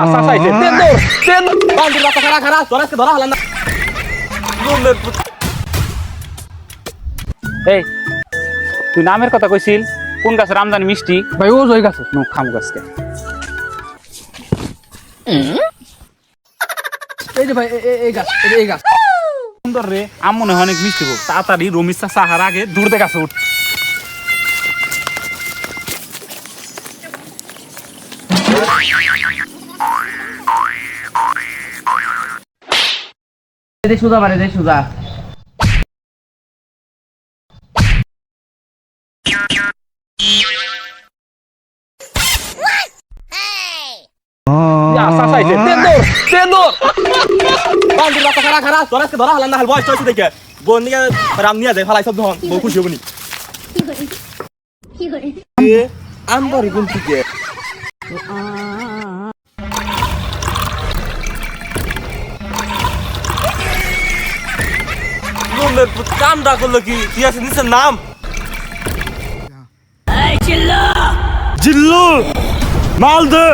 আসা আইছে তেন বান্দির বাচ্চা খারা খারা তোর আজকে ধরা হলো না এই তুই নামের কথা কইছিল কোন গাছের আমদানি মিষ্টি ভাই ও জয় গাছে নো খাম গাছকে এই যে ভাই এই গাছ এই গাছ সুন্দর রে আম মনে হয় অনেক মিষ্টি হোক তাড়াতাড়ি রমিস চাহার আগে দূরতে গাছে উঠ সুজা পারে দে সুজা আসা আইছে তেন বান্দির বাচ্চা খারা খারা তোর আজকে ধরা হলো না হাল বয়স হইছে দেখে বোন নিয়ে রাম নিয়ে যায় ফালাই সব ধন বউ খুশি হবনি আন্দরি গুণ থেকে কামটা করলো কি তুই আছে নিচের নাম জিল্লু মাল দে